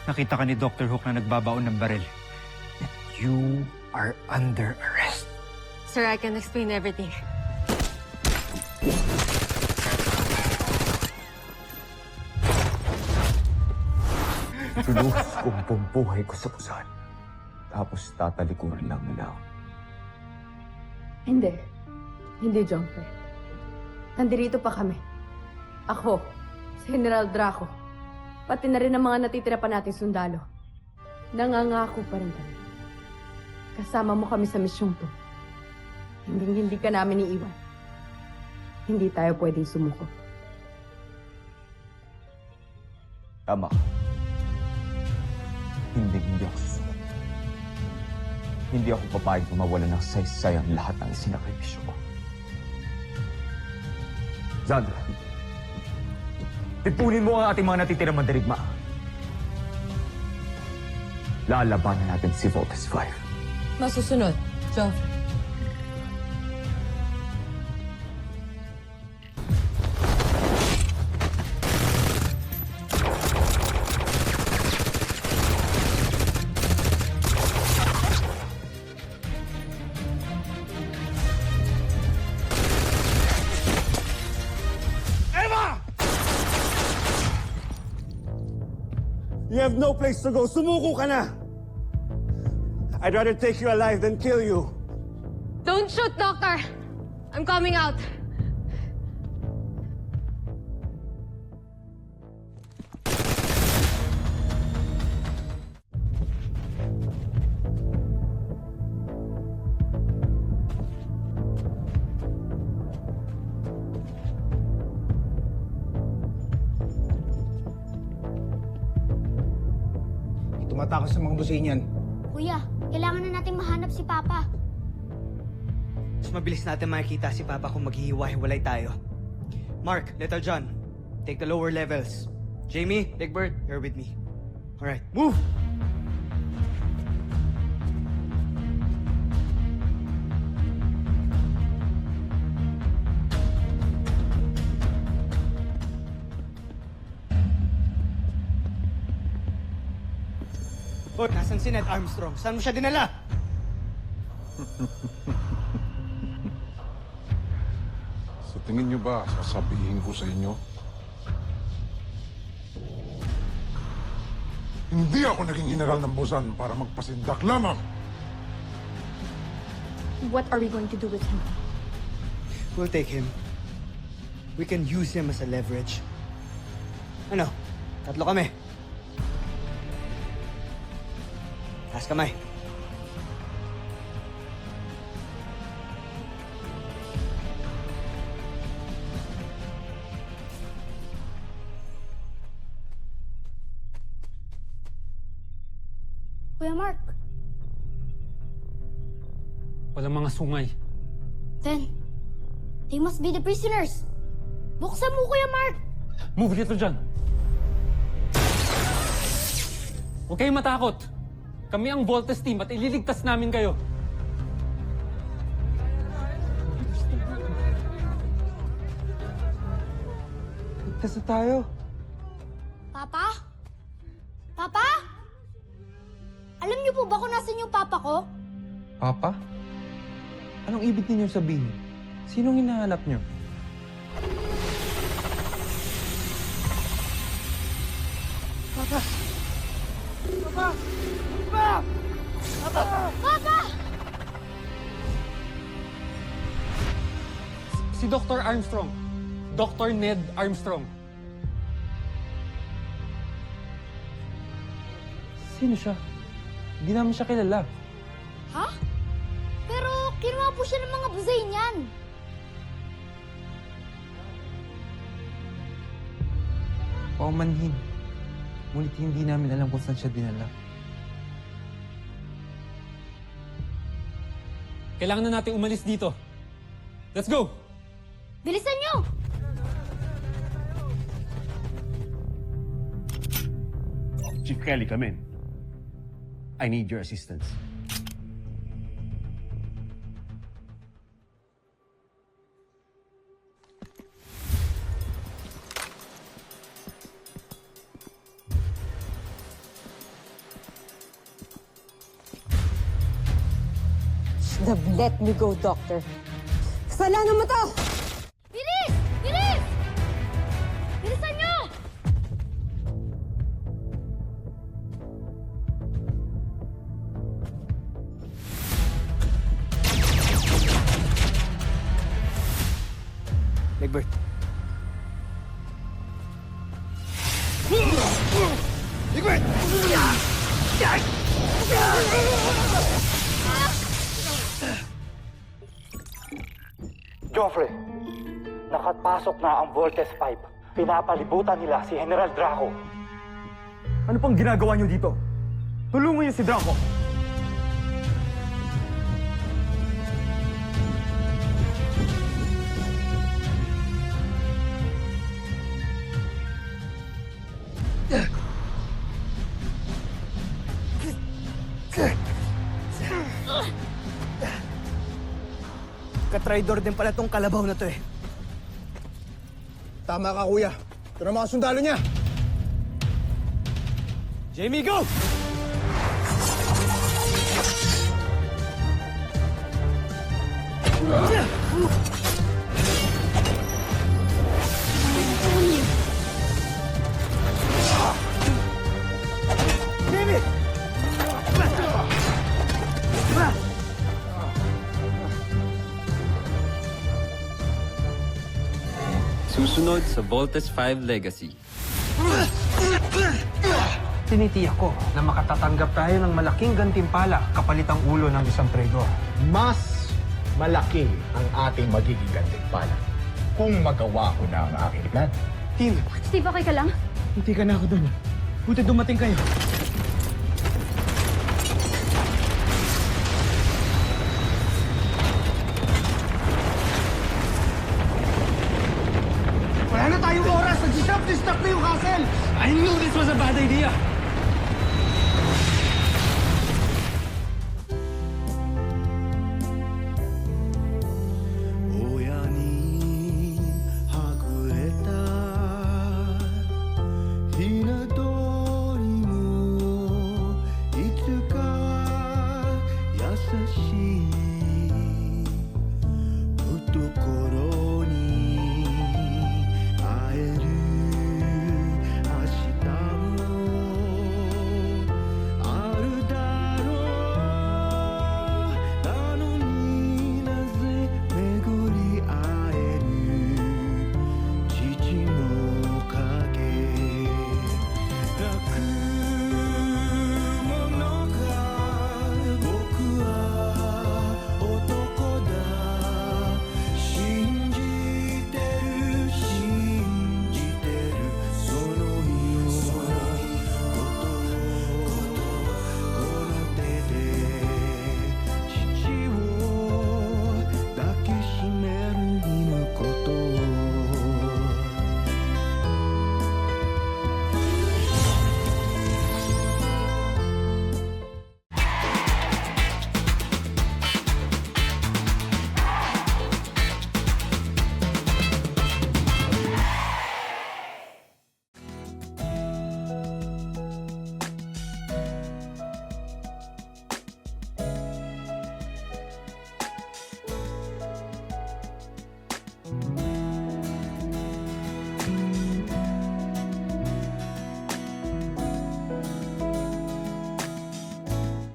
Nakita ka ni Dr. Hook na nagbabaon ng baril. You are under arrest. Sir, I can explain everything. Pinuhos ko ang buong buhay ko sa pusan. Tapos tatalikuran lang nila ako. Hindi. Hindi, Jumper. Nandito pa kami. Ako, si General Draco, pati na rin ang mga natitira pa nating sundalo. Nangangako pa rin kami. Kasama mo kami sa misyong to. Hindi ka namin iiwan. Hindi tayo pwedeng sumuko. Tama ka. Hindi ako susunod. Hindi ako papayag na mawala ng saysay ang lahat ng sinakripisyo ko. Zandra, tipunin mo ang ating mga natitirang mandirigma. Lalabanan natin si Voltes 5. Masusunod, Joffrey. You have no place to go. Sumuko ka na! I'd rather take you alive than kill you. Don't shoot, Doctor! I'm coming out. Tumatakas sa mga businyan. Kuya, kailangan na natin mahanap si Papa. Mas mabilis natin makikita si Papa kung maghihiwa-hiwalay tayo. Mark, Little John, take the lower levels. Jamie, Big Bird, you're with me. Alright, move! Hoy, nasan si Ned Armstrong? Saan mo siya dinala? Sa tingin niyo ba, sasabihin ko sa inyo? Hindi ako naging general ng Busan para magpasindak lamang. What are we going to do with him? We'll take him. We can use him as a leverage. Ano? Tatlo kami. Taas kamay. Kuya Mark, Walang mga sungay. then, they must be the prisoners. Buksan mo, Kuya Mark! Move dito dyan! Huwag kayong matakot. Kami ang Voltes team at ililigtas namin kayo. Ligtas na tayo. Papa? Papa? Alam niyo po ba kung nasan yung papa ko? Papa? Anong ibig ninyo sabihin? Sinong hinahanap nyo? Papa! Si Dr. Armstrong. Dr. Ned Armstrong. Sino siya? Hindi namin siya kilala. Ha? Pero kinuha po siya ng mga buzay niyan. Paumanhin. Ngunit hindi namin alam kung saan siya dinala. Kailangan na natin umalis dito. Let's go! Bilisan niyo! Chief Kelly, come in. I need your assistance. have let me go, Doctor. Kasalanan mo to! Bilis! Bilis! Bilisan nyo! Egbert. Joffrey, nakapasok na ang Voltes 5. Pinapalibutan nila si General Draco. Ano pang ginagawa niyo dito? Tulungan niyo si Draco. Katraidor din pala tong kalabaw na to eh. Tama ka, kuya. Ito na mga sundalo niya. Jamie, go! Susunod sa Voltes 5 Legacy. Tinitiyak ko na makatatanggap tayo ng malaking gantimpala kapalit ang ulo ng isang traidor. Mas malaki ang ating magiging gantimpala kung magawa ko na ang aking plan. Team, Steve, okay ka lang? hindi ka na ako dun. Buti dumating kayo. Wala na tayong oras. Nag-stop na yung castle. I knew this was a bad idea.